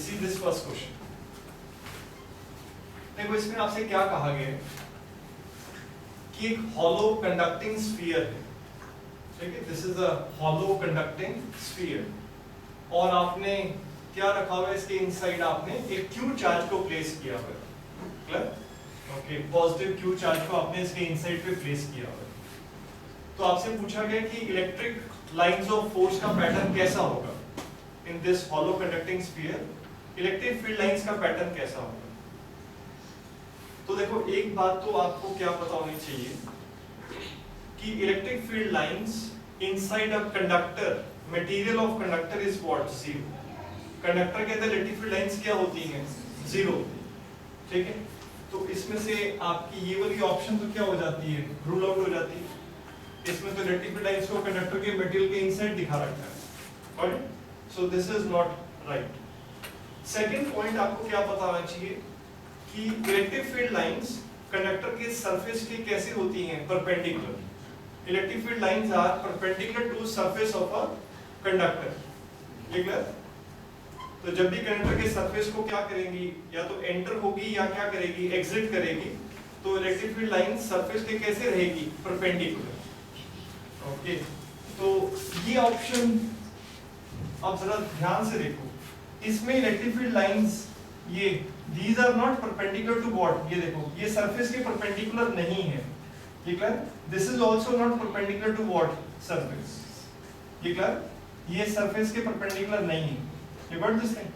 See this first question. देखो इसमें आपसे क्या कहा गया है कि एक हॉलो कंडक्टिंग स्फीयर है, ठीक है, this is a hollow conducting sphere, और आपने क्या रखा हुआ है इसके इनसाइड, आपने एक क्यू चार्ज को प्लेस किया हुआ है, clear, okay, positive Q charge को आपने इसके इनसाइड पे प्लेस किया हुआ है। तो आपसे पूछा गया कि इलेक्ट्रिक लाइंस ऑफ फोर्स का पैटर्न कैसा होगा in this hollow conducting sphere, electric field lines का पैटर्न कैसा होगा। तो देखो एक बात तो आपको क्या पता होनी चाहिए कि electric field lines inside a conductor, material of conductor is what, zero. Conductor के अंदर इलेक्ट्रिक फील्ड लाइंस क्या होती हैं, जीरो, ठीक है। तो इसमें से आपकी ये वाली ऑप्शन तो क्या हो जाती है, रूल आउट हो जाती है। इसमें तो इलेक्ट्रिक फील्ड लाइंस को कंडक्टर के मटेरियल के इनसाइड दिखा रखा है, right, so this is not right. Second point आपको क्या पता होना चाहिए कि इलेक्ट्रिक फील्ड लाइंस कंडक्टर के सरफेस के कैसे होती हैं, perpendicular. Electric field lines are perpendicular to surface of a conductor, clear. तो जब भी कंडक्टर के सरफेस को क्या करेंगी, या तो एंटर होगी या क्या करेगी, एग्जिट करेगी, तो इलेक्ट्रिक फील्ड लाइंस सरफेस के कैसे रहेगी, परपेंडिकुलर, ओके। तो ये ऑप्शन आप जरा ध्यान से देखो, इसमें इलेक्ट्रिक फील्ड लाइंस ये these are not perpendicular to what, ये देखो ये सरफेस के परपेंडिकुलर नहीं है, ये clear. this is also not perpendicular to what, surface, ये क्लियर, ये सरफेस के परपेंडिकुलर नहीं है, you got this thing।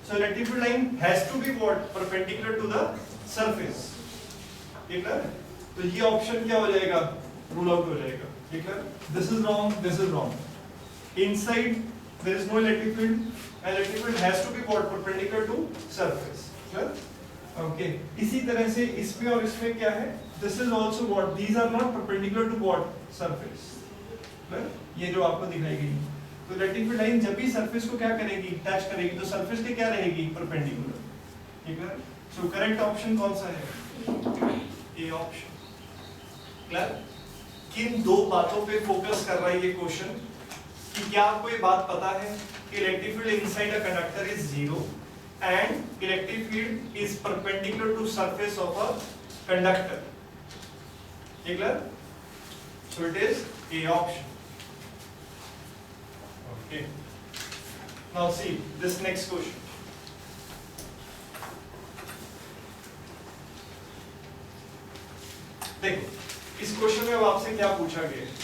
so electric field line has to be what, perpendicular to the surface, ये क्लियर। तो ये ऑप्शन क्या हो जाएगा, रूल आउट हो जाएगा, ये clear. this is wrong, this is wrong, inside there is no electric field, electric field has to be what, perpendicular to surface, okay. इसी तरह से इसमें और इसमें क्या है, this is also what, these are not perpendicular to what, surface, ये जो आपको दिखाई गई। तो इलेक्ट्रिक फील्ड लाइन जब भी सरफेस को क्या करेगी, टच करेगी, तो सरफेस के क्या रहेगी, परपेंडिकुलर, ठीक है। सो करेक्ट ऑप्शन कौन सा है, ए ऑप्शन, क्लियर। किन दो बातों पे फोकस कर रहा है ये क्वेश्चन, कि क्या आपको ये बात पता है कि electric field inside a conductor is zero and electric field is perpendicular to surface of a conductor, clear, so it is A option, okay। now see this next question, देखो इस क्वेश्चन में आपसे क्या पूछा गया है,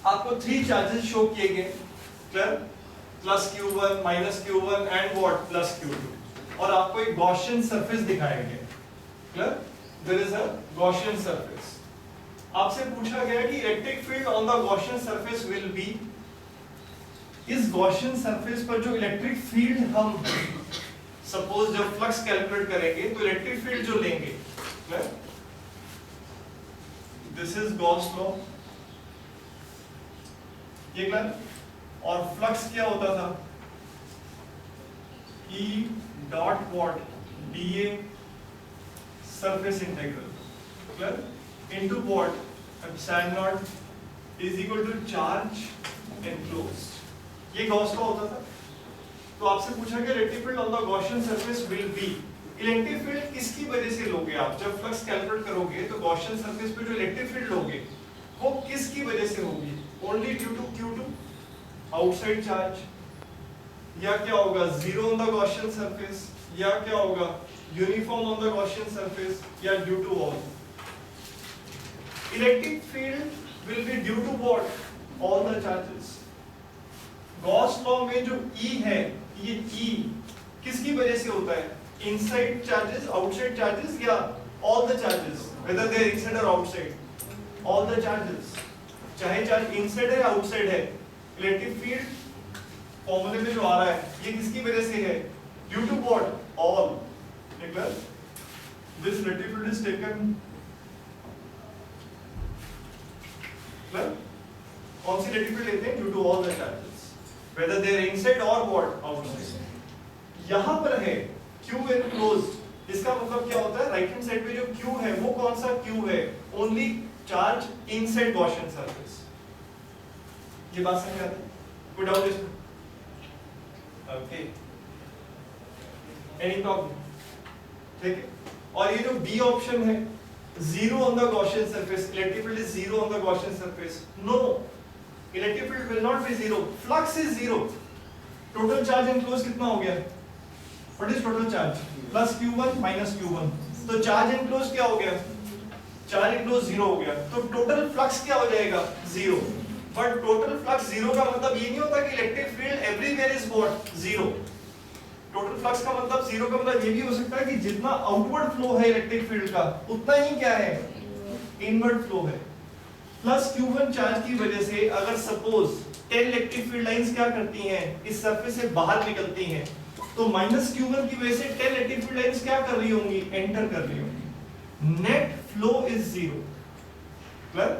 आपको 3 चार्जेस शो किए गए, clear, plus Q1 minus Q1 and what, plus Q2, और आपको एक गॉसियन सरफेस दिखाया गया, clear, there is a Gaussian surface. आपसे पूछा गया कि electric field on the Gaussian surface will be, इस गॉसियन सरफेस पर जो इलेक्ट्रिक फील्ड हम सपोज जब फ्लक्स कैलकुलेट करेंगे तो इलेक्ट्रिक फील्ड जो लेंगे, clear, this is Gauss law, ये क्लियर। और फ्लक्स क्या होता था, E dot what, dA surface integral, clear, into what, epsilon not is equal to charge enclosed, ये गॉस लॉ होता था। तो आपसे पूछा गया electric field on the Gaussian surface will be, electric field किसकी वजह से लोगे आप, जब फ्लक्स कैलकुलेट करोगे तो गॉसियन सरफेस पे जो इलेक्ट्रिक फील्ड लोगे वो किसकी वजह से होगी, only due to Q2 outside charge, या क्या होगा, zero on the Gaussian surface, या क्या होगा, uniform on the Gaussian surface, या due to all. Electric field will be due to what, all the charges. Gauss law में जो E है, ये E किसकी वजह से होता है, इनसाइड चार्जेस, आउटसाइड चार्जेस, या all the charges, whether they are inside और आउटसाइड, ऑल द चार्जेस, चाहे चार्ज इनसाइड है आउटसाइड है। इलेक्ट्रिक फील्ड फॉर्मूले में जो आ रहा है ये किसकी वजह से है, due to what, all, clear. This electric field is taken, clear, कौन सी इलेक्ट्रिक फील्ड लेते हैं, due to all the charges, whether they are inside और व्हाट, आउटसाइड। यहां पर है Q एनक्लोज्ड, इसका मतलब क्या होता है, राइट हैंड साइड पे जो Q है वो कौन सा Q है, only charge inside Gaussian surface. ये बात समझ आती है, कोई डाउट इसमें, ओके। Any problem? ठीक है, और ये जो बी ऑप्शन है, zero on the Gaussian surface, electric field is zero on the Gaussian surface. No, electric field will not be zero, flux is zero. Total charge enclose कितना हो गया? What is total charge? Plus q1 minus q1. तो charge enclose क्या हो गया? Charge enclose zero हो गया. तो टोटल फ्लक्स क्या हो जाएगा? Zero. But total flux zero का मतलब ये नहीं होता कि electric field everywhere is what? Zero. Total flux का मतलब जीरो का मतलब ये भी हो सकता है कि जितना आउटवर्ड फ्लो है इलेक्ट्रिक फील्ड का उतना ही क्या है? इनवर्ड फ्लो है. प्लस q1 चार्ज की वजह से अगर सपोज 10 इलेक्ट्रिक फील्ड लाइंस क्या करती हैं? इस सरफेस से बाहर निकलती हैं, तो माइनस q1 की वजह से 10 इलेक्ट्रिक फील्ड लाइंस क्या कर रही होंगी? एंटर कर रही होंगी. Net flow is zero. Clear?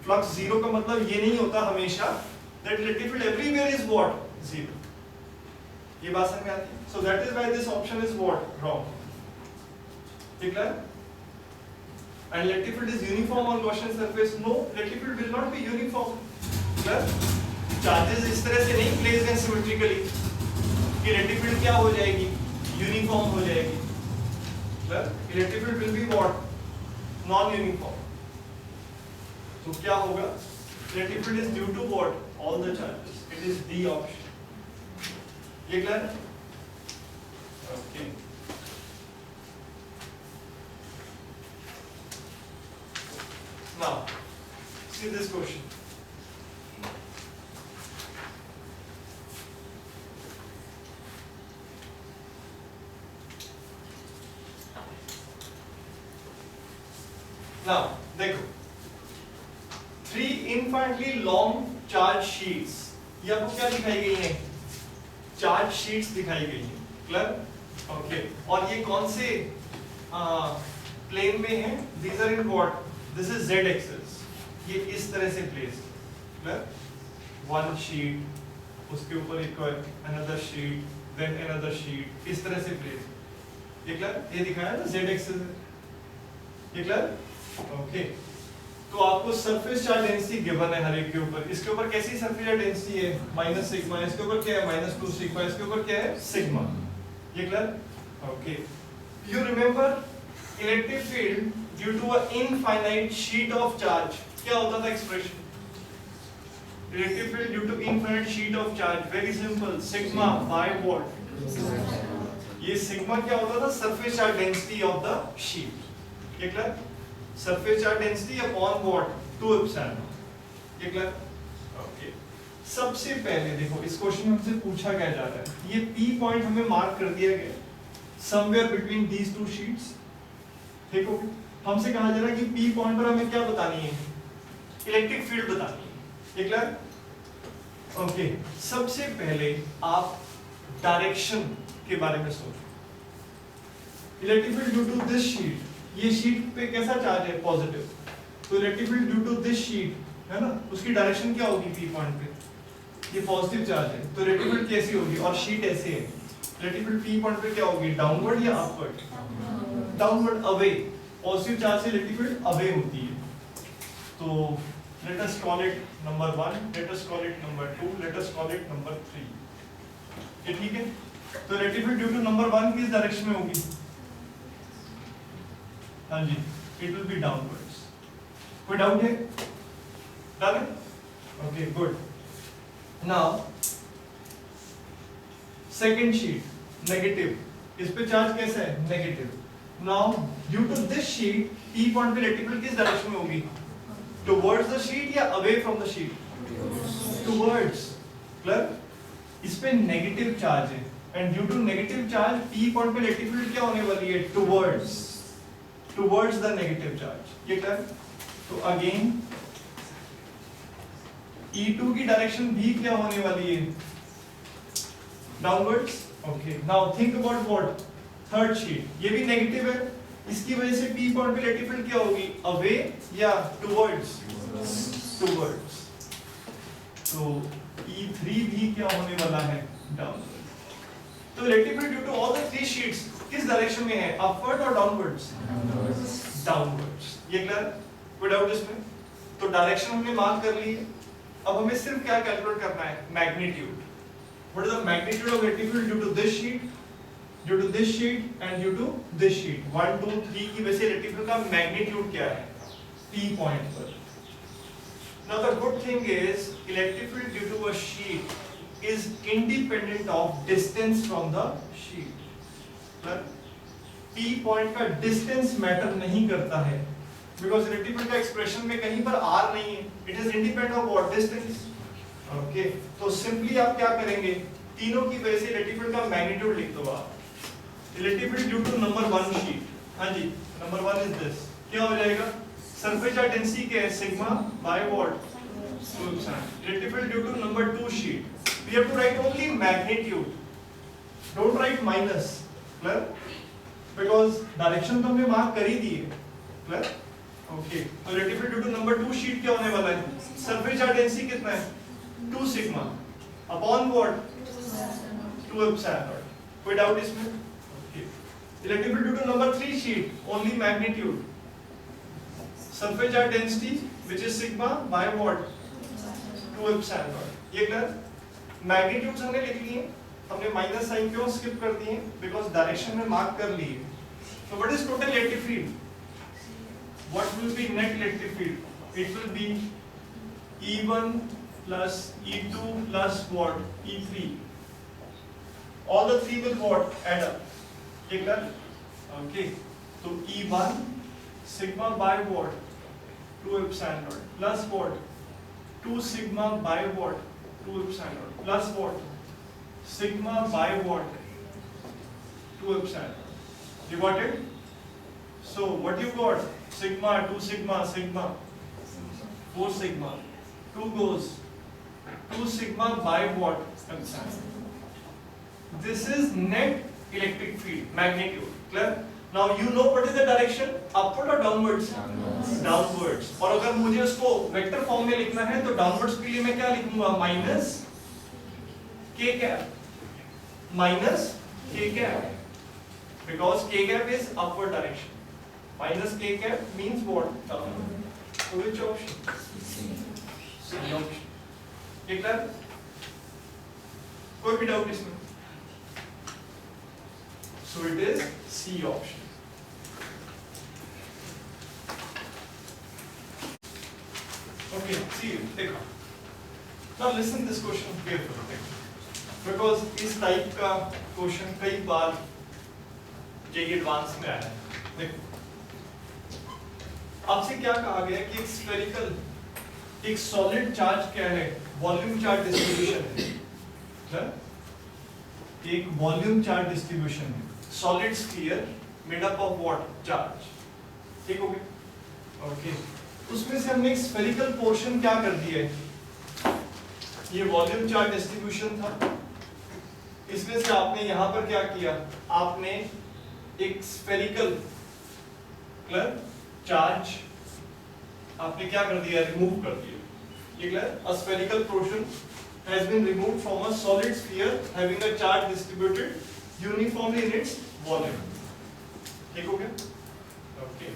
Flux zero का मतलब ये नहीं होता हमेशा that electric field everywhere is what? Zero. ये बात समझ में आती है? So that is why this option is what? Wrong. ठीक है? And electric field is uniform on Gaussian surface? No, electric field will not be uniform. Charges इस तरह से नहीं प्लेस्ड हैं सिमेट्रिकली कि इलेक्ट्रिक फील्ड क्या हो जाएगी? यूनिफॉर्म हो जाएगी. Electric field will be what? Non uniform. तो क्या होगा? Electric field is due to what? All the charges. It is the option. ये clear? Okay. Now, see this question. Now, देखो, 3 infinitely long charge sheets. ये आपको क्या दिखाई गई है? चार्ज शीट्स दिखाई गई है. क्लियर? ओके. और ये कौन से प्लेन में है? These are in what? This is z axis. ये इस तरह से प्लेस. क्लियर? वन शीट, उसके ऊपर एक और another sheet, then another sheet, इस तरह से प्लेस. ये क्लियर? ये दिखाया ना z axis है. ये क्लियर? ओके. तो आपको सरफेस चार्ज डेंसिटी गिवन है हर एक के ऊपर. इसके ऊपर कैसी सरफेस चार्ज डेंसिटी है? Minus sigma. इसके ऊपर क्या है? Minus 2 sigma. इसके ऊपर क्या है? सिग्मा. ये clear? Okay. You remember electric field due to a infinite sheet of charge क्या होता था expression? Electric field due to infinite sheet of charge, very simple, sigma by what? ये सिग्मा क्या होता था? Surface charge density of the sheet. ये clear? Surface charge density upon what? 2 epsilon. ये clear? Okay. सबसे पहले देखो इस क्वेश्चन में हमसे पूछा क्या जा रहा है? ये P पॉइंट हमें मार्क कर दिया गया somewhere between these two sheets. ठीक हो? हमसे कहा जा रहा है कि P पॉइंट पर हमें क्या बतानी है? इलेक्ट्रिक फील्ड बतानी है. ये क्लियर? ओके. सबसे पहले आप डायरेक्शन के बारे में सोचो. Electric field due to this sheet, ये शीट पे कैसा चार्ज है? पॉजिटिव. तो electric field due to this sheet है ना, उसकी डायरेक्शन क्या होगी? P पॉइंट पे ये पॉजिटिव चार्ज है, तो इलेक्ट्रिक फील्ड कैसी होगी? और शीट ऐसे है, इलेक्ट्रिक फील्ड P पॉइंट पे क्या होगी? डाउनवर्ड या upward? Downward, away. Positive charge से इलेक्ट्रिक फील्ड अवे होती है. तो let us call it number 1, let us call it number 2, let us call it number 3. ये ठीक है? तो electric field due to number 1 किस डायरेक्शन में होगी? हाँ जी, it will be downwards. कोई डाउट है? डन है? Okay, good. Now second sheet negative, इस पे चार्ज कैसा है? Negative. Now due to this sheet P point पे इलेक्ट्रिक फील्ड किस डायरेक्शन में होगी? टुवर्ड्स द शीट या away from the sheet? Towards. Clear? इस पे नेगेटिव चार्ज है and due to negative charge P point पे इलेक्ट्रिक फील्ड क्या होने वाली है? Towards the negative charge. ये क्लियर? तो अगेन E2 की डायरेक्शन भी क्या होने वाली है? Downwards. Okay. Now think about what? Third sheet, ये भी नेगेटिव है, इसकी वजह से P पॉइंट पे इलेक्ट्रिक फील्ड क्या होगी? अवे या टुवर्ड्स? टुवर्ड्स. तो E3 भी क्या होने वाला है? डाउनवर्ड्स. तो electric field due to all the 3 sheets किस डायरेक्शन में है? अपवर्ड और डाउनवर्ड्स? डाउनवर्ड्स. ये क्लियर? कोई डाउट इसमें? तो डायरेक्शन हमने मार्क कर ली है. अब हमें सिर्फ क्या कैलकुलेट करना है? Magnitude. What is the magnitude of electric field due to this sheet due to this sheet and due to this sheet 1 2 3 की वजह से इलेक्ट्रिक फील्ड का मैग्नीट्यूड क्या है P पॉइंट पर. Now the good thing is electric field due to a sheet is independent of distance from the sheet. P point का distance matter नहीं करता है because electric field का एक्सप्रेशन में कहीं पर r नहीं है. It is independent of what distance. Okay. तो सिंपली आप क्या करेंगे तीनों की वजह से इलेक्ट्रिक फील्ड का मैग्नीट्यूड लिख दो आप. Electric field due to number 1 sheet. हाँ जी नंबर 1 इज दिस. क्या हो जाएगा सरफेस चार्ज डेंसिटी क्या है sigma by what 2 epsilon. Electric field due to number 2 sheet we have to write only magnitude. Don't write minus. Clear because direction तो हमने mark कर ही दी है. Clear okay. तो electric field due to number 2 sheet क्या होने वाला है सरफेस चार्ज डेंसिटी कितना है 2 सिग्मा अपॉन व्हाट 2 एप्सिलॉन. कोई डाउट इसमें. Okay. Electric field due to number 3 sheet only magnitude surface charge density which is sigma by what 2 epsilon naught. ये clear. Magnitudes हमने लिख लिए. हमने माइनस साइन क्यों स्किप कर दिए बिकॉज़ डायरेक्शन में मार्क कर लिए. So what is total electric field? What will be net electric field? It will be E1 plus E2 plus what E3. All the three will what add up. ये clear. Okay. तो E1 sigma by what 2 epsilon naught plus what 2 sigma by what 2 epsilon naught plus what sigma by what 2 epsilon naught. You got it? So what you got sigma 2 sigma sigma 4 sigma 2 goes 2 sigma by what epsilon. This is net electric field magnitude. Clear? Now you know what is the direction upward or downwards? Downwards. और अगर मुझे उसको vector form में लिखना है तो downwards के लिए मैं क्या लिखूंगा minus k cap minus k cap because k cap is upward direction. Minus k cap means what? Downward. So which option? C option. ये क्लियर. कोई भी डाउट इसमें? So it is C option. Okay, see देखो. Now listen this question carefully because इस type का question कई बार JEE advance में आया है. देखो आपसे क्या कहा गया कि एक स्फेरिकल एक सॉलिड चार्ज क्या है वॉल्यूम चार्ज डिस्ट्रीब्यूशन है. एक वॉल्यूम चार्ज डिस्ट्रीब्यूशन है solid sphere made up of what charge. ठीक हो गया. ओके. उसमें से हमने एक स्फेरिकल पोर्शन क्या कर दिया है ये वॉल्यूम चार्ज डिस्ट्रीब्यूशन था. इसमें से आपने यहां पर क्या किया आपने एक स्फेरिकल क्लियर चार्ज आपने क्या कर दिया रिमूव कर दिया. ये clear. A spherical portion has been removed from a solid sphere having a charge distributed uniformly in its volume. ठीक हो गया. ओके.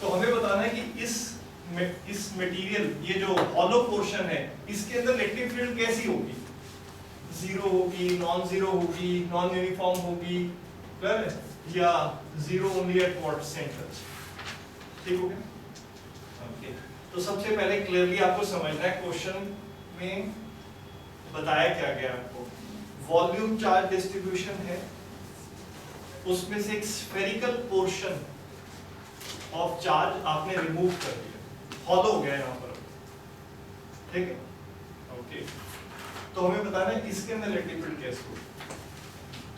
तो हमें बताना है कि इस मटेरियल ये जो हॉलो पोर्शन है इसके अंदर इलेक्ट्रिक फील्ड कैसी होगी. जीरो होगी नॉन जीरो होगी नॉन यूनिफॉर्म होगी क्लियर है या zero only eight what centre. ठीक हो गया. ओके. तो सबसे पहले क्लियरली आपको समझना है क्वेश्चन में बताया क्या गया आपको. वॉल्यूम चार्ज डिस्ट्रीब्यूशन है उसमें से एक स्फेरिकल पोर्शन ऑफ चार्ज आपने रिमूव कर दिया हॉलो हो गया यहाँ पर. ठीक है. ओके. तो हमें बताना है इसके अंदर इलेक्ट्रिक फील्ड कैसे हो.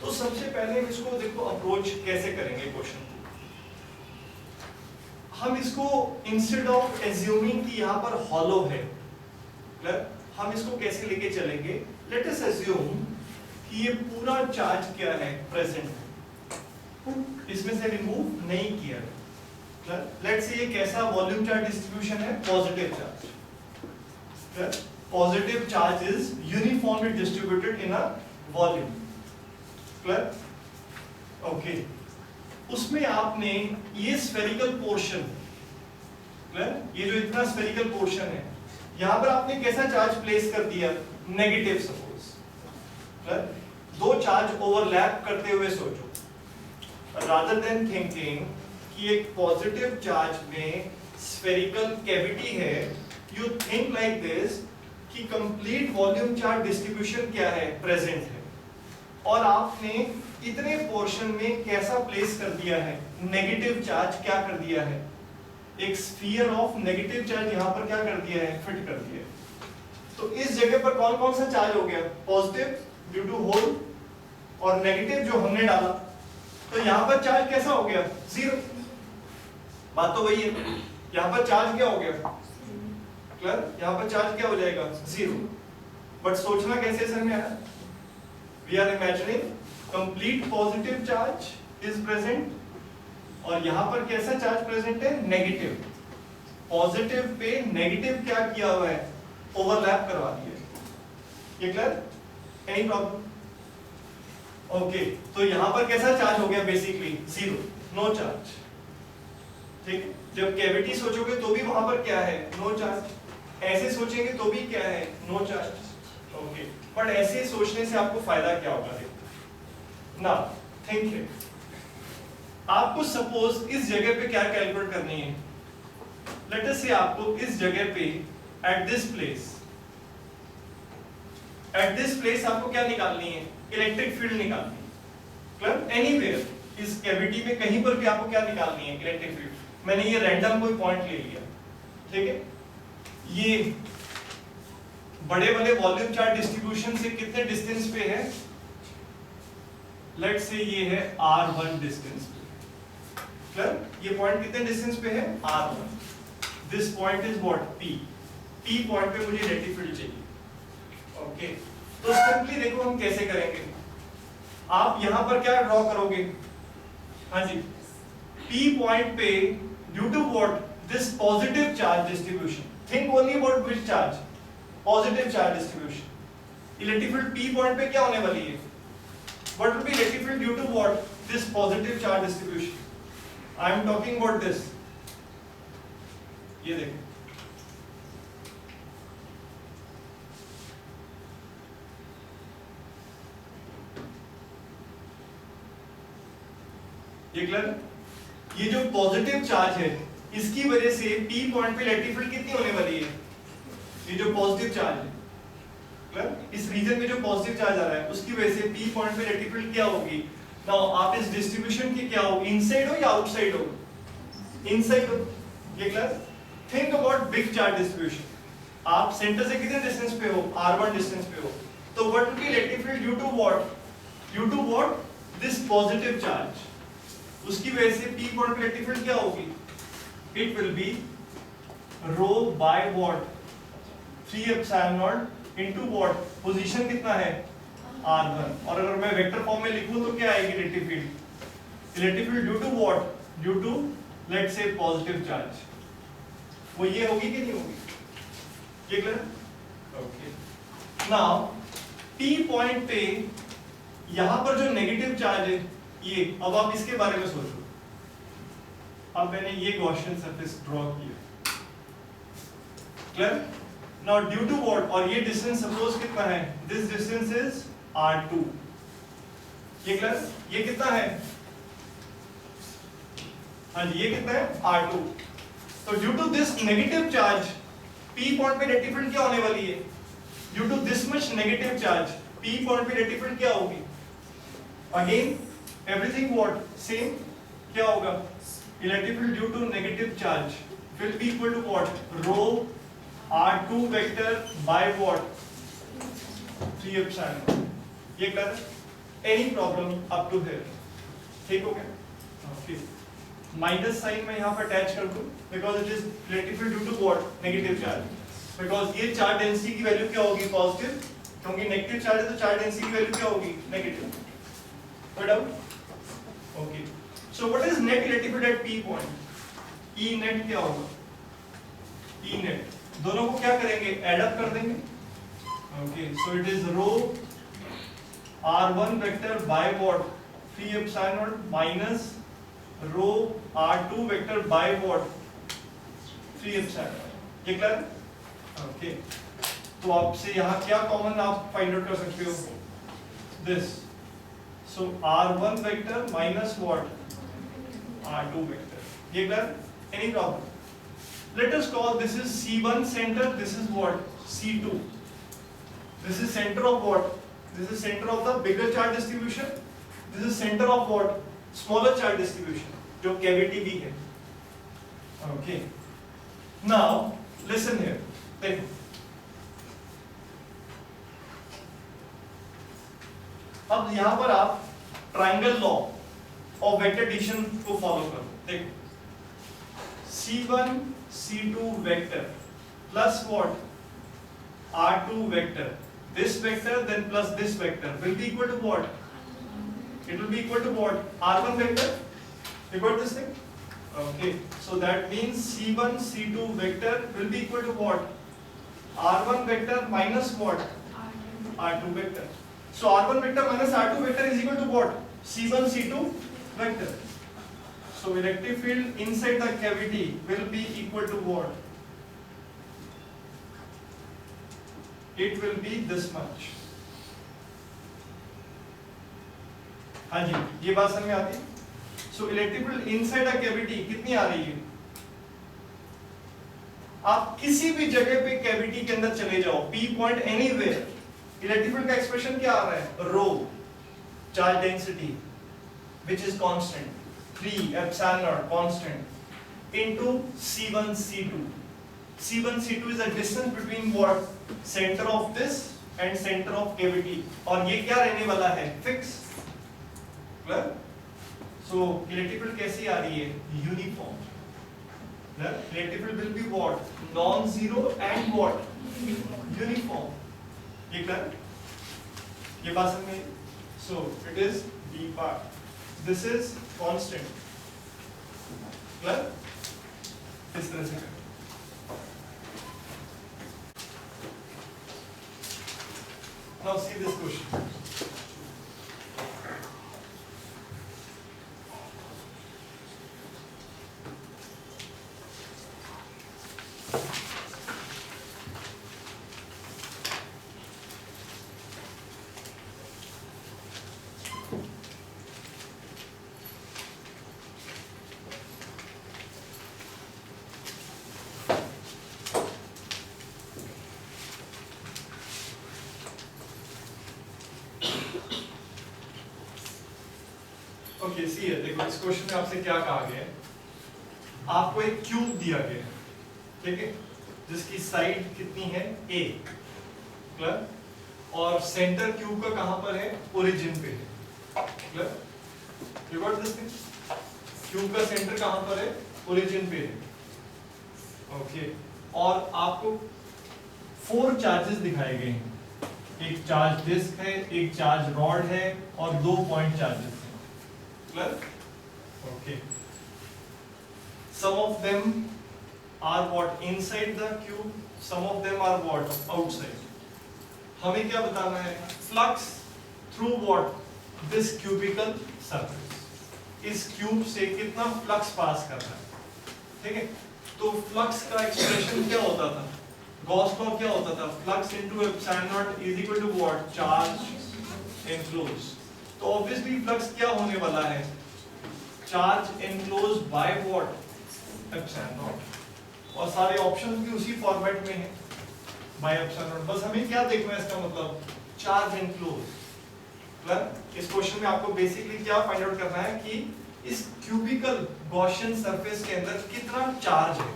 तो सबसे पहले इसको देखो अप्रोच कैसे करेंगे क्वेश्चन को. हम इसको इंस्टेड ऑफ एज्यूमिंग कि यहाँ पर हॉलो है क्लियर हम इसको कैसे लेके चलेंगे. लेट अस अज्यूम कि ये पूरा चार्ज क्या है प्रेजेंट है इसमें से रिमूव नहीं किया है. लेट्स से ये कैसा वॉल्यूम चार्ज डिस्ट्रीब्यूशन है positive charge. Positive charge is uniformly distributed in a volume. Clear. Okay. उसमें आपने ये स्फेरिकल पोर्शन क्लियर ये जो इतना स्फेरिकल पोर्शन है यहां पर आपने कैसा चार्ज प्लेस कर दिया नेगेटिव. सपोज दो चार्ज ओवरलैप करते हुए सोचो rather than thinking कि एक पॉजिटिव चार्ज में स्फेरिकल कैविटी है, you think like this कि कंप्लीट वॉल्यूम चार्ज डिस्ट्रीब्यूशन क्या है, प्रेजेंट है, और आपने इतने पोर्शन में कैसा प्लेस कर दिया है, नेगेटिव चार्ज क्या कर दिया है, एक स्फीयर ऑफ नेगेटिव चार्ज यहाँ पर क्या कर दिया है, फिट कर दिया है। तो इस जगह पर कौन कौन सा चार्ज हो गया, पॉजिटिव ड्यू टू होल और नेगेटिव जो हमने डाला, तो यहाँ पर चार्ज कैसा हो गया, जीरो। बात तो वही है, यहाँ पर चार्ज क्या हो गया, क्लियर, यहाँ पर चार्ज क्या हो जाएगा, जीरो। बट सोचना कैसे सर में आया, we are imagining complete positive charge is present और यहाँ पर कैसा चार्ज प्रेजेंट है, नेगेटिव। पॉजिटिव पे नेगेटिव क्या किया हुआ है, ओवरलैप करवा दिया। ये क्लियर, एनी प्रॉब्लम? ओके, तो यहाँ पर कैसा चार्ज हो गया, बेसिकली जीरो, नो चार्ज। ठीक है, जब कैविटी सोचोगे तो भी वहां पर क्या है, नो चार्ज। ऐसे सोचेंगे तो भी क्या है, नो चार्ज। ओके, बट ऐसे सोचने से आपको फायदा क्या होगा, देखो ना, थिंक इट। आपको सपोज इस जगह पे क्या कैलकुलेट करनी है, लेट अस से आपको इस जगह पे एट दिस प्लेस आपको क्या निकालनी है, इलेक्ट्रिक फील्ड निकालनी है। क्लियर, एनीवेयर, इस कैविटी में कहीं पर भी आपको क्या निकालनी है, इलेक्ट्रिक फील्ड। मैंने ये रैंडम कोई पॉइंट ले लिया, ठीक है, ये बड़े बड़े वॉल्यूम चार्ज डिस्ट्रीब्यूशन से कितने डिस्टेंस पे है, लेट्स से ये है r1 डिस्टेंस पे। क्लियर, ये पॉइंट कितने डिस्टेंस पे है, r1। This point is what, p point पे मुझे इलेक्ट्रिक फील्ड चाहिए। ओके, तो सिंपली देखो हम कैसे करेंगे, आप यहां पर क्या ड्रॉ करोगे, हाँ जी, p पॉइंट पे due to what, this positive charge distribution, think only about which charge, positive charge distribution. Electric field p point पे क्या होने वाली है, what will be electric field due to what, this positive charge distribution. I am talking about this, ये देखो, ये clear, ये जो पॉजिटिव चार्ज है इसकी वजह से p पॉइंट पे इलेक्ट्रिक फील्ड कितनी होने वाली है, ये जो पॉजिटिव चार्ज है, क्लियर, इस रीजन में जो पॉजिटिव चार्ज आ रहा है उसकी वजह से p पॉइंट पे इलेक्ट्रिक फील्ड क्या होगी। नाउ आप इस डिस्ट्रीब्यूशन की क्या हो, इनसाइड हो या आउटसाइड हो, इनसाइड हो। ये clear, think about big charge distribution, आप सेंटर से कितने डिस्टेंस पे हो, r1 डिस्टेंस पे हो, तो what will be electric field due to what, this positive charge, उसकी वजह से p पॉइंट पे इलेक्ट्रिक फील्ड क्या होगी, it will be rho by what, 3 epsilon not into what, position कितना है, r1। और अगर मैं वेक्टर फॉर्म में लिखूं तो क्या आएगी electric field due to what, due to let's say positive charge, वो ये होगी कि नहीं होगी, ये clear. Okay, now p point पे यहां पर जो नेगेटिव चार्ज है ये, अब आप इसके बारे में सोचो। अब मैंने ये गॉसियन सरफेस ड्रॉ किया, clear, now due to what, और ये डिस्टेंस सपोज कितना है, दिस डिस्टेंस इज r2, ये क्लियर, ये कितना है, हाँ जी, ये कितना है, r2। तो due to this negative charge p point पे इलेक्ट्रिक फील्ड क्या होने वाली है, due to this much negative charge p point पे इलेक्ट्रिक फील्ड क्या होगी, अगेन everything what, same, क्या होगा, electric field due to negative charge will be equal to what, rho r2 vector by what, 3 epsilon। ये क्लियर, any problem up to here, ठीक हो गया। ओके, माइनस साइन मैं यहाँ पर अटैच कर दूं because it is electric field due to what, negative charge, because ये चार्ज डेंसिटी की वैल्यू क्या होगी, पॉजिटिव, क्योंकि नेगेटिव चार्ज है तो चार्ज डेंसिटी की वैल्यू क्या होगी, नेगेटिव। कोई doubt? Okay, so what is net electric field at p point, E net क्या होगा, E नेट, दोनों को क्या करेंगे, एड अप कर देंगे। Okay, so it is rho r1 vector by what, 3 epsilon not minus rho r2 vector by what, 3 epsilon. ये clear? Okay, तो आपसे यहाँ क्या कॉमन आप फाइंड आउट कर सकते हो, this, so r1 vector minus what, R2 vector. ये clear? Any problem? Let us call this is C1 center, this is what? C2. This is center of what? This is center of the bigger charge distribution. This is center of what? Smaller charge distribution, जो cavity भी है. Okay. Now listen here. देखो. अब यहाँ पर आप triangle law of vector addition को follow करो. देखो C1 C2 vector plus what R2 vector, this vector then plus this vector will be equal to what? It will be equal to what? R1 vector. You got this thing? Okay. So that means C1 C2 vector will be equal to what? R1 vector minus what? R2 vector. So R1 vector minus R2 vector is equal to what? C1 C2 vector. So electric field inside the cavity will be equal to what? It will be this much. हाँ जी, ये बात समझ में आती है? So electric field inside a cavity कितनी आ रही है? आप किसी भी जगह पे कैविटी के अंदर चले जाओ, P point anywhere, electric field का एक्सप्रेशन क्या आ रहा है? Rho charge density which is constant, 3 epsilon naught constant into C1 C2. C1 C2 is the distance between what? Center of this and center of cavity. और ये क्या रहने वाला है? Fix. Clear? So electric field कैसी आ रही है? Uniform. Clear? Electric field will be what? Non-zero and what? Uniform. ये clear? ये बात समझ में? So it is D part. This is constant. Clear? इस तरह से. Now see this question. Okay, see here, देखो इस क्वेश्चन में आपसे क्या कहा गया है? आपको एक क्यूब दिया गया है, ठीक है, जिसकी साइड कितनी है? A, clear? और सेंटर क्यूब का कहां पर है? ओरिजिन पे है, clear? You got this thing? Cube का सेंटर कहां पर है? ओरिजिन पे है. ओके. और आपको 4 चार्जेस दिखाए गए हैं. एक चार्ज डिस्क है, एक चार्ज रॉड है और 2 पॉइंट चार्जेस हैं. Clear? Okay. Some of them are what? Inside the cube. Some of them are what? Outside. हमें क्या बताना है? Flux through what? This cubical surface. इस क्यूब से कितना फ्लक्स पास कर रहा है? ठीक है? तो फ्लक्स का एक्सप्रेशन क्या होता था? गॉस लॉ क्या होता था? Flux into epsilon not is equal to what? Charge enclose. तो ऑब्वियसली फ्लक्स क्या होने वाला है? Charge enclose by what? Epsilon not. और सारे ऑप्शंस भी उसी फॉर्मेट में हैं, बाय एप्सिलॉन नॉट. बस हमें क्या देखना है इसका मतलब? Charge enclose. क्लियर? इस क्वेश्चन में आपको बेसिकली क्या फाइंड आउट करना है कि इस क्यूबिकल गॉसियन सरफेस के अंदर कितना चार्ज है.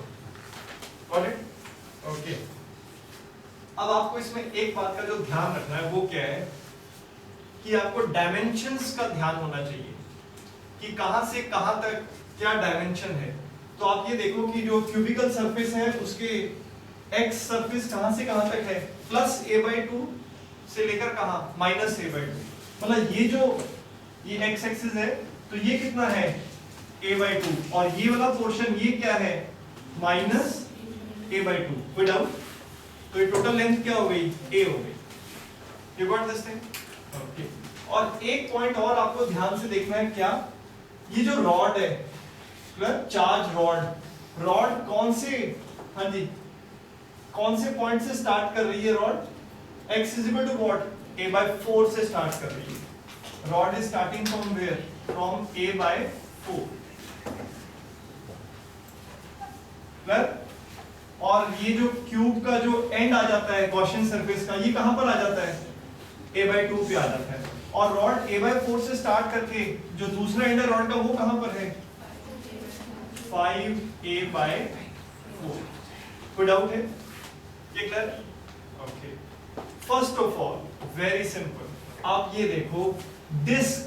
Got it? ओके. अब आपको इसमें एक बात का जो ध्यान रखना है वो क्या है कि आपको डायमेंशंस का ध्यान होना चाहिए कि कहां से कहां तक क्या डायमेंशन है. तो आप ये देखो कि जो क्यूबिकल सरफेस है उसके एक्स सरफेस कहां से कहां तक है? प्लस a/2 से लेकर कहां? Minus a/2. मतलब ये जो ये एक्स एक्सिस है तो ये कितना है? a/2. और ये वाला पोर्शन ये क्या है? Minus a/2. कोई डाउट? तो ये टोटल लेंथ क्या हो गई? a हो गई. You got this thing? Okay. और एक पॉइंट और आपको ध्यान से देखना है. क्या? ये जो रॉड है, चार्ज रॉड, रॉड कौन से, हाँ जी, कौन से पॉइंट से स्टार्ट कर रही है rod? x is equal to what? a/4 से स्टार्ट कर रही है. Rod is starting from where? From a/4. और ये जो क्यूब का जो एंड आ जाता है गॉसियन सरफेस का, ये कहां पर आ जाता है? a/2 पे आ जाता है। और रॉड a/4 से स्टार्ट करके जो दूसरा एंड है रॉड का वो कहां पर है? 5a/4। कोई डाउट है? ये clear? Okay. First of all very simple, आप ये देखो डिस्क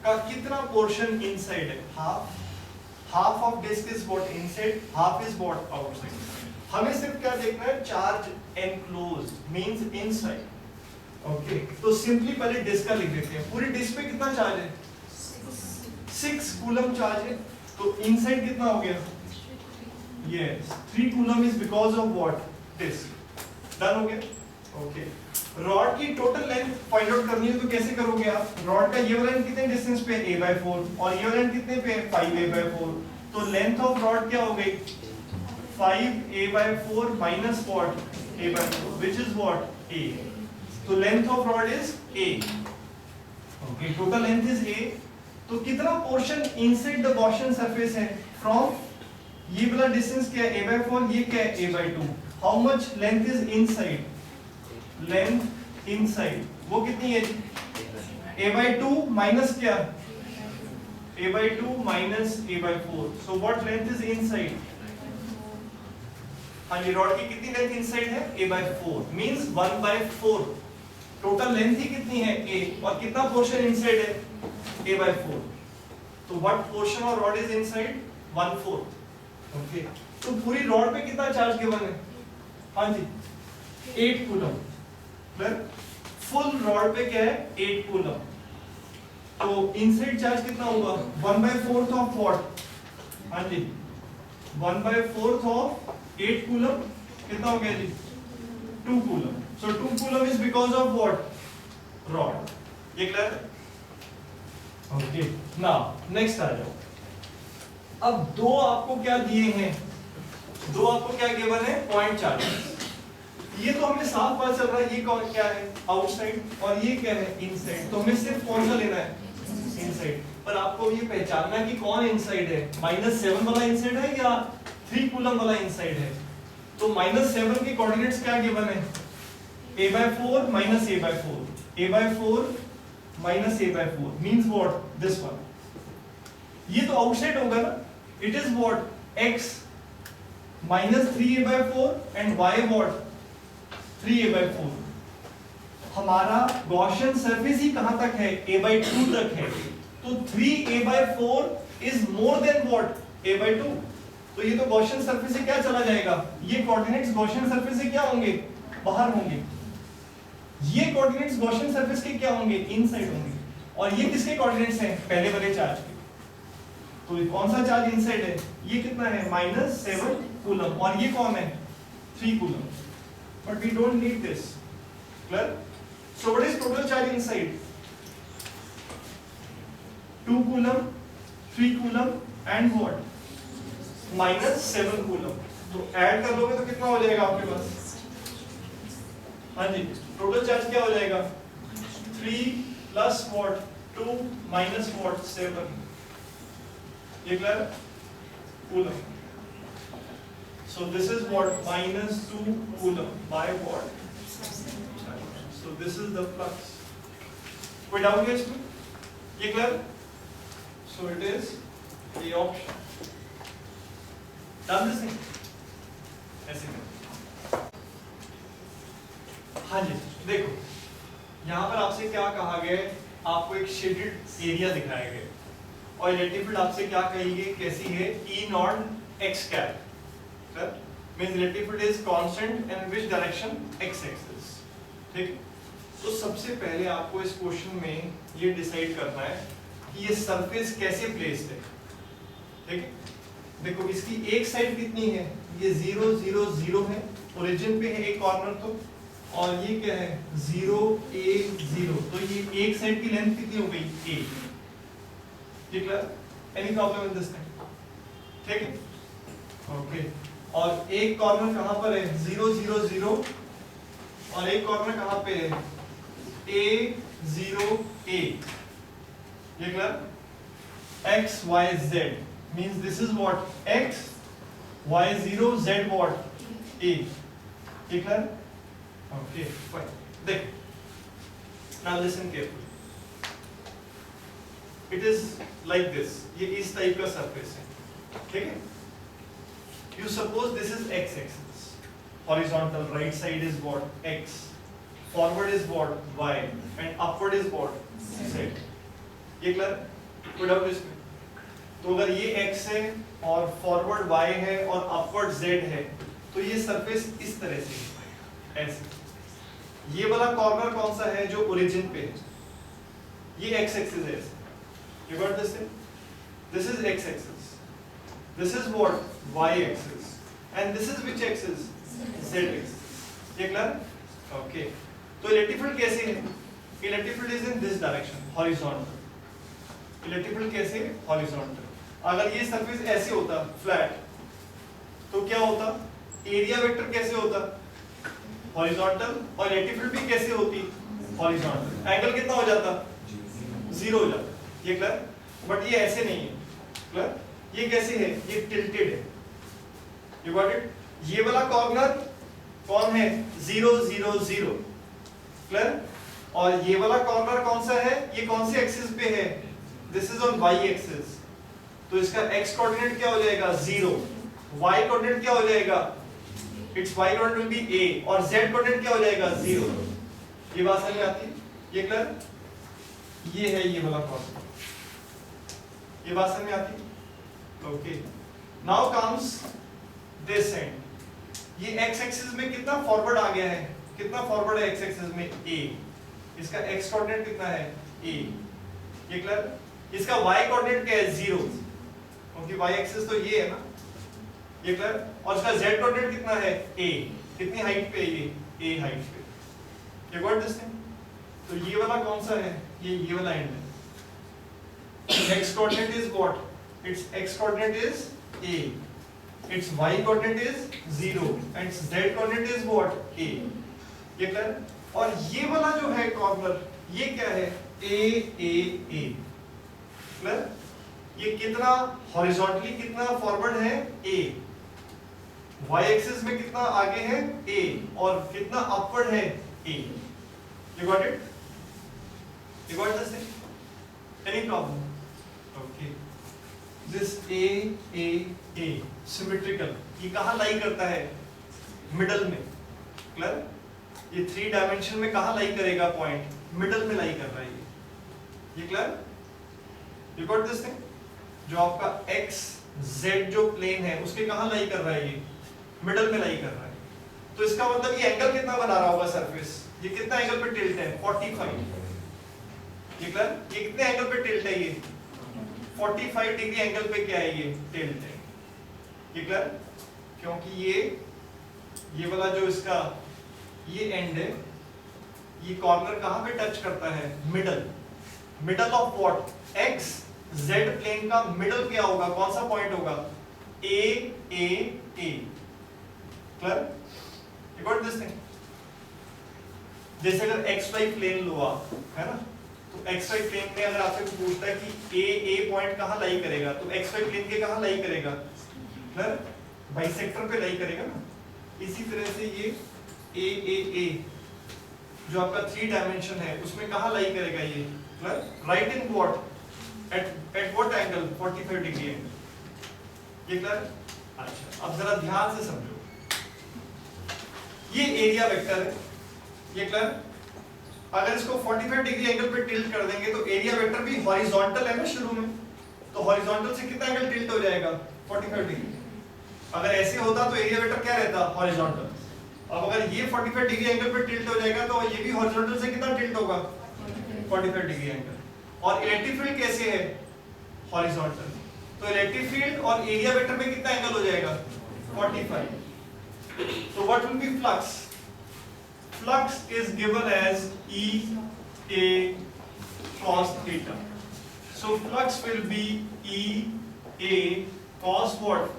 का कितना पोर्शन इनसाइड है? Half of disc is what inside, half is what outside. हमें सिर्फ क्या देखना है? Charge enclosed means inside. Okay, तो सिंपली पहले डिस्क का लिख देते हैं। पूरी डिस्क पे कितना चार्ज है? 6 कूलम चार्ज है। तो इनसाइड कितना हो गया? Yes, 3 coulomb is because of what? Disc. Done हो गया? ओके। रॉड की टोटल लेंथ फाइंड आउट करनी है तो कैसे करोगे आप? रॉड का ये वाला एंड कितने डिस्टेंस पे? a/4 और ये वाला एंड कितने पे? 5a/4। तो लेंथ ऑफ रॉड क्या हो गई? 5a/4 minus what? a/4, which is what? a. तो length of rod is a. Okay, total length is a। तो कितना portion inside the Gaussian surface है? फ्रॉम ये वाला डिस्टेंस क्या है? a/4, ये क्या है? a/2। How much length is inside? Length inside वो कितनी है? a/2 माइनस क्या? a/2 minus a/4। So what length is inside? हाँ जी, रॉड की कितनी लेंथ इनसाइड है? a/4 means 1/4। टोटल लेंथ ही कितनी है? a। और कितना पोर्शन इनसाइड है? a/4। तो what portion of rod is inside? 1/4। Okay, तो पूरी रॉड पे कितना चार्ज गिवन है? हाँ जी, 8 कूलम। फुल रॉड पे क्या है? 8 कूलम। तो इनसाइड चार्ज कितना होगा? 1/4 ऑफ व्हाट? हाँ जी, 1/4 ऑफ 8 कूलम कितना हो गया जी? 2 coulomb. So 2 coulomb is because of what? Rod. ये क्लियर? ओके, नाउ नेक्स्ट आ जाओ। अब दो आपको क्या दिए हैं? दो आपको क्या गिवन है? Point charges. ये तो हमें साफ पता चल रहा है ये कौन क्या है? आउटसाइड। और ये क्या है? इनसाइड। तो हमें सिर्फ कौन सा लेना है? इनसाइड। पर आपको ये पहचानना है कि कौन इनसाइड है? -7 वाला इनसाइड है या 3 कूलम वाला इनसाइड है? तो -7 के कोऑर्डिनेट्स क्या गिवन है? a/4 minus a/4, a/4 minus a/4 means what? This one. ये तो आउटसाइड होगा ना? It is what? x minus 3a/4 and y what? 3a/4. हमारा गॉसियन सरफेस ही कहां तक है? a/2 तक है। तो 3a/4 is more than what? a/2. तो ये तो गॉसियन सरफेस से क्या चला जाएगा? ये कोऑर्डिनेट्स गॉसियन सरफेस से क्या होंगे? बाहर होंगे। ये कोऑर्डिनेट्स गॉसियन सरफेस के क्या होंगे? इनसाइड होंगे। और ये किसके कोऑर्डिनेट्स हैं? पहले वाले चार्ज के। तो कौन सा चार्ज इनसाइड है? ये कितना है? -7 कूलम। और ये कौन है? 3 coulomb. But we don't need this. Clear? So what is total charge inside? 2 coulomb, 3 coulomb and what? -7 coulomb. तो ऐड कर लोगे तो कितना हो जाएगा आपके पास? हाँ जी, टोटल चार्ज क्या हो जाएगा? 3 प्लस व्हाट? 2 minus what? 7। ये clear? Coulomb. So this is what? -2 coulomb by what? So this is the flux. कोई डाउट है इसमें? ये clear? So it is the option. Done this thing? ऐसे करें। हाँ जी, देखो यहाँ पर आपसे क्या कहा गया है? आपको एक शेडेड एरिया दिखाया गया और इलेक्ट्रिक फील्ड आपसे क्या कही गई? कैसी है? E not x cap. Means electric field is constant and which direction? X axis. ठीक है? तो सबसे पहले आपको इस क्वेश्चन में ये डिसाइड करना है कि ये सरफेस कैसे प्लेस्ड है। ठीक है? देखो इसकी एक साइड कितनी है? ये 0 0 0 है, ओरिजिन पे है एक कॉर्नर तो, और ये क्या है? 0 A 0। तो ये एक साइड की लेंथ कितनी हो गई? A। ठीक है? Any problem in this thing? ठीक है? ओके। और एक कॉर्नर कहां पर है? 0 0 0। और एक कॉर्नर कहां पे है? A 0 A। ये clear? X Y Z means this is what? X Y 0 Z what? A. ठीक है? Okay, fine. देख. Now listen carefully. It is like this. ये इस टाइप का सरफेस है. ठीक है? You suppose this is x-axis. Horizontal right side is what? X. Forward is what? Y. And upward is what? Z. ये clear? कोई doubt इसमें? तो अगर ये x है और फॉरवर्ड y है और अपवर्ड z है तो ये सरफेस इस तरह से है, ऐसे. ये वाला कॉर्नर कौन सा है जो ओरिजिन पे है? ये x एक्सिस है. You got this thing? This is x axis. This is what? Y axis. And this is which axis? Z axis. ये क्लियर? Okay. तो इलेक्ट्रिक फील्ड कैसे है? Electric field is in this direction, horizontal. Electric field कैसे? Horizontal. अगर ये surface ऐसे होता flat तो क्या होता? एरिया वेक्टर कैसे होता? हॉरिजॉन्टल. और इलेक्ट्रिक फील्ड भी कैसे होती? हॉरिजॉन्टल. एंगल कितना हो जाता? 0 हो जाता. ये क्लियर? बट ये ऐसे नहीं है. क्लियर? ये कैसे है? ये टिल्टेड है. You got it? ये वाला कॉर्नर कौन है? 0 0 0. क्लियर? और ये वाला कॉर्नर कौन सा है? ये कौन से एक्सिस पे है? This is on y axis. तो इसका x कोऑर्डिनेट क्या हो जाएगा? 0. y कोऑर्डिनेट क्या हो जाएगा? It's y coordinate will be a. और z कोऑर्डिनेट क्या हो जाएगा? 0. ये बात समझ में आती है? ये क्लियर? ये है ये वाला कॉर्नर. ये बात समझ में आती है? Okay. Now comes this and. ये x एक्सिस में कितना फॉरवर्ड आ गया है? कितना फॉरवर्ड है x एक्सिस में? a. इसका x कोऑर्डिनेट कितना है? a. ये क्लियर? इसका y कोऑर्डिनेट क्या है? 0. क्योंकि y एक्सिस तो ये है ना. ये क्लियर? और इसका z कोऑर्डिनेट कितना है? a. कितनी हाइट पे? ये a हाइट पे. You got this thing? तो ये वाला कौन सा है? ये वाला एंड है. x coordinate is what? It's x coordinate is a. its y coordinate is 0 and its z coordinate is what? a. ये क्लियर? और ये वाला जो है कॉर्नर ये क्या है? a a a. क्लियर? ये कितना हॉरिजॉन्टली कितना फॉरवर्ड है? a. y एक्सिस में कितना आगे है? a. और कितना अपवर्ड है? a. You got it? You got this thing? Any problem? Okay. This a symmetrical. ये कहाँ लाई करता है? मिडल में. क्लियर? ये 3 डायमेंशन में कहाँ लाई करेगा पॉइंट? मिडल में लाई कर रहा है ये clear? You got this thing? जो आपका x z जो प्लेन है उसके कहाँ लाई कर रहा है? ये मिडल में लाई कर रहा है. तो इसका मतलब ये एंगल कितना बना रहा होगा सरफेस? ये कितना एंगल पे टिल्ट है? 45. ये क्लियर? ये कितने एंगल पे टिल्ट है? ये 45 डिग्री एंगल पे क्या है? ये टिल्ट है. ये क्लियर? क्योंकि ये वाला जो इसका ये एंड है ये कॉर्नर कहाँ पे टच करता है? Middle. Middle of what? x z plane का मिडल क्या होगा? कौन सा पॉइंट होगा? a a a. Clear? You got this thing? जैसे अगर xy प्लेन लो आप, है ना, तो xy प्लेन में अगर आपसे पूछता है कि a पॉइंट कहाँ लाई करेगा तो xy प्लेन के कहाँ लाई करेगा? क्लियर? बाइसेक्टर पे लाई करेगा ना. इसी तरह से ये a जो आपका 3 डायमेंशन है उसमें कहाँ लाई करेगा? ये clear? Right in what? At what angle? 45 degree angle. ये क्लियर? अच्छा, अब जरा ध्यान से समझो. ये एरिया वेक्टर है. ये क्लियर? अगर इसको 45 डिग्री एंगल पे टिल्ट कर देंगे तो एरिया वेक्टर भी हॉरिजॉन्टल है ना शुरू में, तो हॉरिजॉन्टल से कितना एंगल टिल्ट हो जाएगा? 45 डिग्री. अगर ऐसे होता तो एरिया वेक्टर क्या रहता? हॉरिजॉन्टल. अब अगर ये 45 डिग्री एंगल पे टिल्ट हो जाएगा तो ये भी हॉरिजॉन्टल से कितना टिल्ट होगा? 45 डिग्री एंगल. और इलेक्ट्रिक फील्ड कैसे है? हॉरिजॉन्टल. तो इलेक्ट्रिक फील्ड और एरिया वेक्टर में कितना एंगल हो जाएगा? 45. So what will be flux? Flux is given as E A cos theta. So flux will be E A cos what?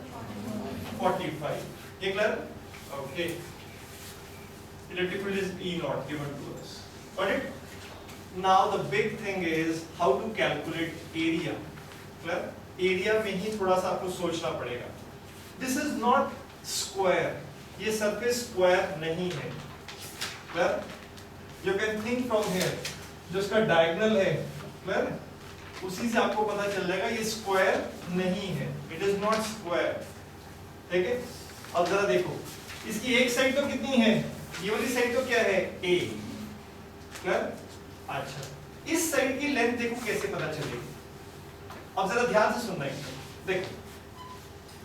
45. ये clear? Okay. Electric field is E naught given to us. Got it? Now the big thing is how to calculate area. Clear? Area में ही थोड़ा सा आपको सोचना पड़ेगा. This is not square. ये surface square नहीं है। Clear? You can think from here, जो इसका डायगोनल है, क्लियर, उसी से आपको पता चल जाएगा ये स्क्वायर नहीं है, इट इज नॉट स्क्वायर। ठीक है? अब जरा देखो, इसकी एक साइड तो कितनी है, ये वाली साइड तो क्या है, ए। क्लियर? अच्छा, इस साइड की लेंथ देखो कैसे पता चलेगी। अब जरा ध्यान से सुनना है, देखो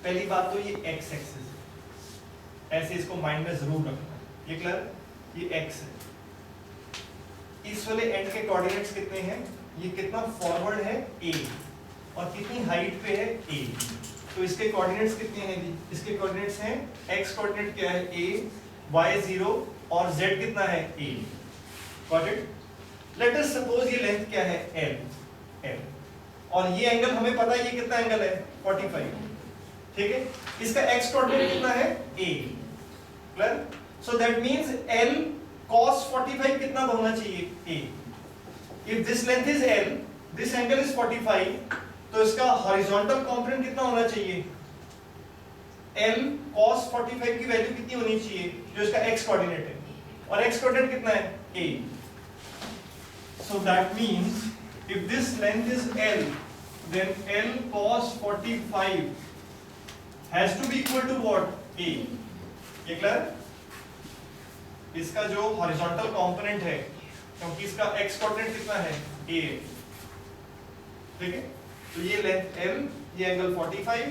पहली बात तो ये एक्स एक्सिस है, ऐसे इसको माइंड में जरूर रखना। ये क्लियर? ये एक्स है, इस वाले एंड के कोऑर्डिनेट्स कितने हैं, ये कितना फॉरवर्ड है a, और कितनी हाइट पे है a, तो इसके कोऑर्डिनेट्स कितने हैं जी, इसके कोऑर्डिनेट्स हैं, x कोऑर्डिनेट क्या है a, y 0 और z कितना है a। Got it? Let us suppose ये लेंथ क्या है l, और ये एंगल हमें पता है ये कितना एंगल है 45। ठीक है? इसका x कोऑर्डिनेट कितना है a। Clear? So that means l cos 45 कितना होना चाहिए a। If this length is l, this angle is 45, तो इसका horizontal component कितना होना चाहिए, l cos 45 की वैल्यू कितनी होनी चाहिए, जो इसका x कोऑर्डिनेट है, और x कोऑर्डिनेट कितना है a। So that means if this length is l, then l cos 45 has to be equal to what, a। ये क्लियर? इसका जो हॉरिजॉन्टल कंपोनेंट है, क्योंकि इसका x कोऑर्डिनेट कितना है a, ठीक है, तो ये लेंथ l, ये एंगल 45,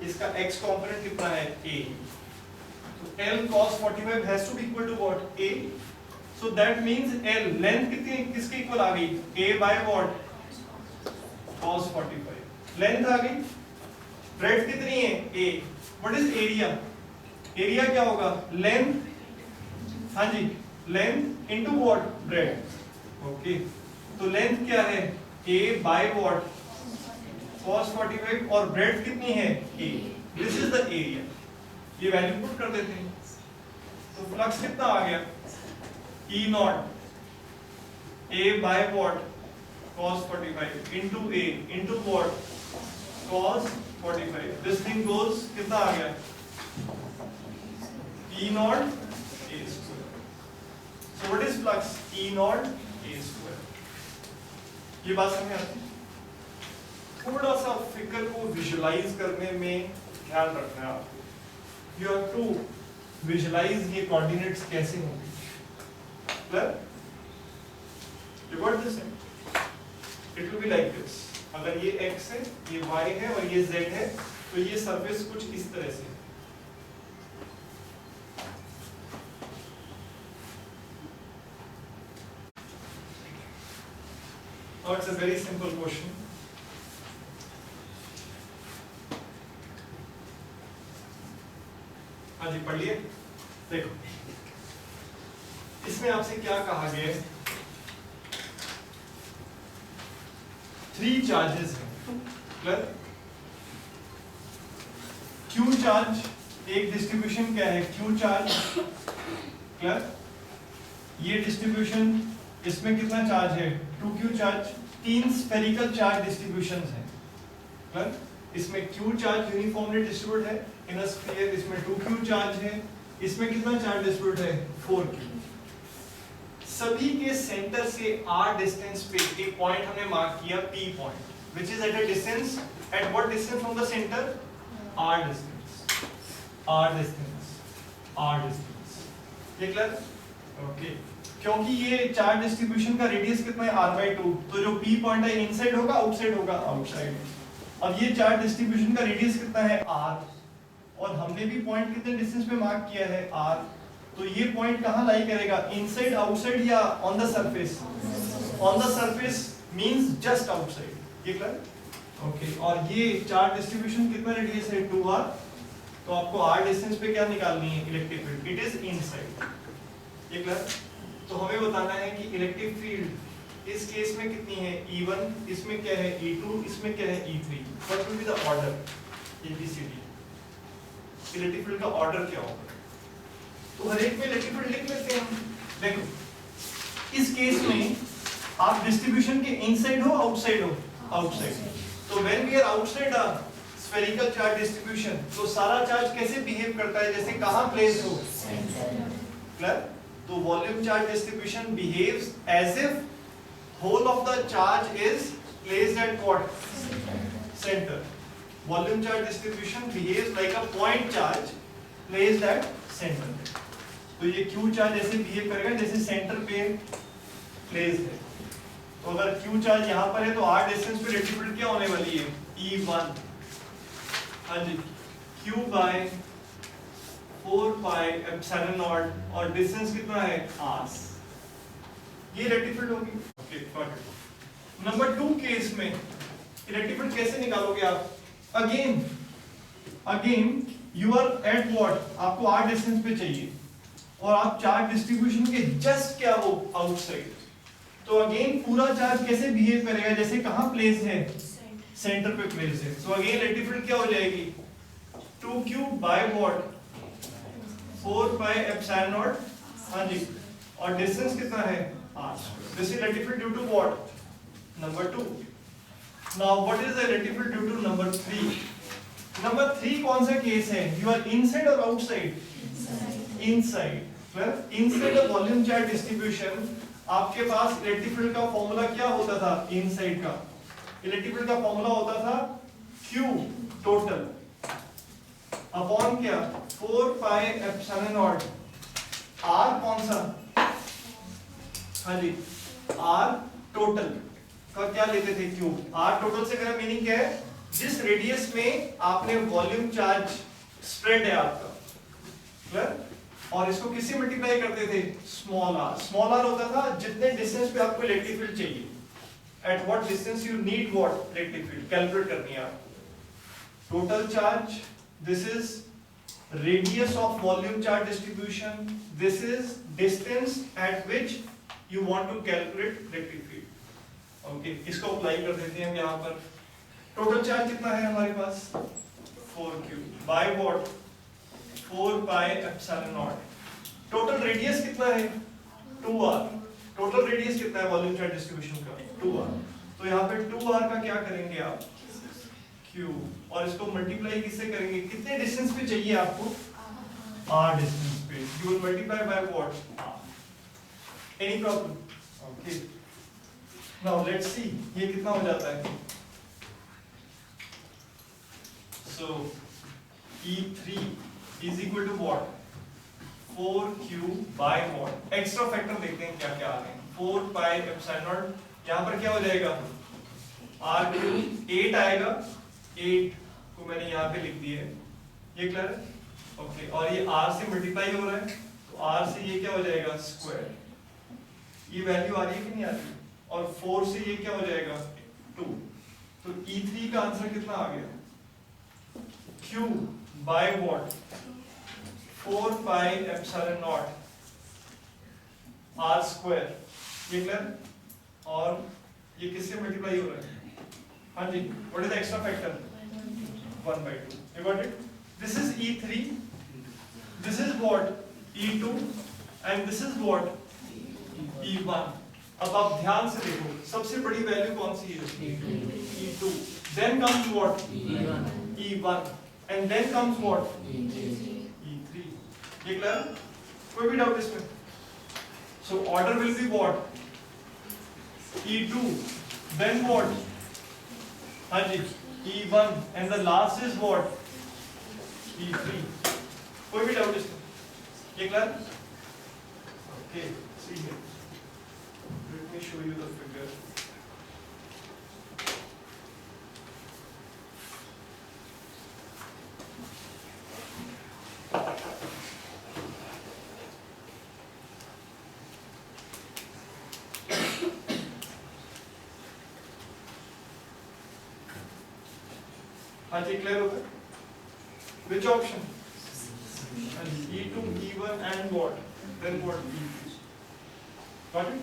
इसका x कंपोनेंट कितना है a, तो l cos 45 has to be equal to what, a। so that means l length कितनी किसके इक्वल आ गई, a by what, cos 45, length आ गई। ब्रेड्थ कितनी है a, what is area, area क्या होगा, लेंथ, हाँ जी, length into what, breadth. Okay, तो लेंथ क्या है a by what, cos 45, और ब्रेड्थ कितनी है a, this is the area. ये वैल्यू पुट कर देते हैं, तो फ्लक्स कितना आ गया, E not a by what, cos 45 into a into what, cos 45, this thing goes, कितना आ गया, E not a square। So what is flux, E not a square। ये बात समझ आती है? थोड़ा सा फिगर को विजुलाइज करने में ध्यान रखना है आपको, यू हैव टू विजुलाइज ये कोऑर्डिनेट्स कैसे होंगे। Clear? You got this? It will be like this, अगर ये x है, ये y है और ये z है, तो ये सरफेस कुछ इस तरह से है। Now it's a very simple question. हाँ जी, पढ़ लिए। देखो, इसमें आपसे क्या कहा गया है, 3 चार्जेस हैं। क्लियर? Q चार्ज, एक डिस्ट्रीब्यूशन क्या है, Q चार्ज। क्लियर? ये डिस्ट्रीब्यूशन, इसमें कितना चार्ज है, 2Q charge, 3 spherical charge distributions हैं। क्लियर? इसमें Q चार्ज यूनिफॉर्मली डिस्ट्रीब्यूट है इन अ स्फीयर, इसमें 2Q चार्ज है, इसमें कितना चार्ज डिस्ट्रीब्यूट है, 4Q। सभी के सेंटर से r डिस्टेंस पे एक पॉइंट हमने मार्क किया P point, which is at a distance, at what distance from the center, r distance, r distance, r distance। ये क्लियर? ओके, क्योंकि ये चार्ज डिस्ट्रीब्यूशन का रेडियस कितना है, r/2, तो जो P पॉइंट है इनसाइड होगा आउटसाइड होगा, आउटसाइड। अब ये चार्ज डिस्ट्रीब्यूशन का रेडियस कितना है r, और हमने भी पॉइंट कितने डिस्टेंस पे मार्क किया है r, तो ये पॉइंट कहाँ लाई करेगा, इनसाइड, आउटसाइड या on the surface, on the surface means just outside. ये क्लियर? ओके, और ये चार्ज डिस्ट्रीब्यूशन कितना रेडियस है, 2r, तो आपको r डिस्टेंस पे क्या निकालनी है, electric field, it is inside. ये क्लियर? तो हमें बताना है कि इलेक्ट्रिक फील्ड इस केस में कितनी है, E1, इसमें क्या है E2, इसमें क्या है E3, what will be the order, ABCD, electric field का ऑर्डर क्या होगा, तो हर एक में इलेक्ट्रिक फील्ड लिख लेते हैं हम। देखो, इस केस में आप डिस्ट्रीब्यूशन के इनसाइड हो आउटसाइड हो, आउटसाइड, तो when we are outside a spherical charge distribution, तो सारा चार्ज कैसे बिहेव करता है, जैसे कहाँ प्लेस हो, क्लियर। तो volume charge distribution behaves as if whole of the charge is placed at what, centre. Volume charge distribution behaves like a point charge placed at centre. तो ये Q चार्ज ऐसे behave करेगा जैसे centre पे placed है। तो अगर Q charge यहाँ पर है तो R डिस्टेंस पे रेटिफिल्ड क्या होने वाली है, E1। हाँ जी, Q by 4 pi epsilon not और डिस्टेंस कितना है R, ये रेटिफिल्ड होगी। Okay got it. Number 2 case में रेटिफिल्ड कैसे निकालोगे आप, again you are at what, आपको R डिस्टेंस पे चाहिए और आप चार्ज डिस्ट्रीब्यूशन के जस्ट क्या हो, आउटसाइड। तो अगेन पूरा चार्ज कैसे बिहेव करेगा, जैसे कहाँ प्लेस है, सेंटर पे प्लेस है। सो अगेन रेटिफिल्ड क्या हो जाएगी, 2q by what, 4 pi epsilon naught, हाँ जी, और डिस्टेंस कितना है r। This is E field due to what, number 2। Now what is the E field due to number 3। Number 3 कौन सा केस है, यू आर इनसाइड और outside, inside. Inside the volume charge distribution आपके पास इलेक्ट्रिक का फॉर्मूला क्या होता था, इनसाइड का इलेक्ट्रिक का फॉर्मूला होता था Q टोटल अपॉन क्या, 4 पाई एप्सिलॉन नॉट, R कौन सा, हाँ जी, R टोटल का क्या लेते थे, Q। R टोटल से मेरा मीनिंग क्या है, जिस रेडियस में आपने वॉल्यूम चार्ज स्प्रेड है आपका, क्लियर। और इसको किससे मल्टीप्लाई करते थे, स्मॉल r होता था जितने डिस्टेंस पे आपको इलेक्ट्रिक फील्ड चाहिए, at what distance you need what electric field, calculate करनी है आप। Total charge, this is radius of volume charge distribution, this is distance at which you want to calculate electric field. Okay, इसको apply कर देते हैं हम यहाँ पर। टोटल चार्ज कितना है हमारे पास, 4q bye what, 4 pi epsilon not. Total radius कितना है, 2r। टोटल रेडियस कितना है वॉल्यूम चार्ज डिस्ट्रीब्यूशन का, 2r। तो यहाँ पे 2r का क्या करेंगे आप, q, और इसको मल्टीप्लाई किससे करेंगे, कितने डिस्टेंस पे चाहिए आपको, r डिस्टेंस पे, you will multiply by what, r। any problem, okay, now let's see ये कितना हो जाता है। so E3 is equal to what, 4q by what, extra factor देखते हैं क्या क्या आ रहे हैं, 4 पाई एप्सिलॉन नॉट, यहाँ पर क्या हो जाएगा, r3 8 आएगा, 8 को मैंने यहाँ पे लिख दिया है, ये क्लियर है, ओके। और ये r से मल्टीप्लाई हो रहा है तो r से ये क्या हो जाएगा, स्क्वायर, ये वैल्यू आ रही है कि नहीं आ रही, और 4 से ये क्या हो जाएगा, 2। तो E3 का आंसर कितना आ गया, q by what, 4 pi epsilon naught r square, ये क्लियर। और ये किससे मल्टीप्लाई हो रहा है, हाँ जी, what is the extra factor, 1/2, you got it। this is E3, this is what, E2, and this is what, E1। अब आप ध्यान से देखो, सबसे बड़ी वैल्यू कौन सी है, E2, then comes what, E1, and then comes what, E3। ये क्लियर, कोई भी डाउट इसमें। so order will be what, E2, then what, हाँ जी, E1, and the last is what, E3। कोई भी डाउट इसमें, ये clear, okay. see here, let me show you the figure। हाँ जी, क्लियर हो गया, which option, E2, E1 and what, then what, E3, got it।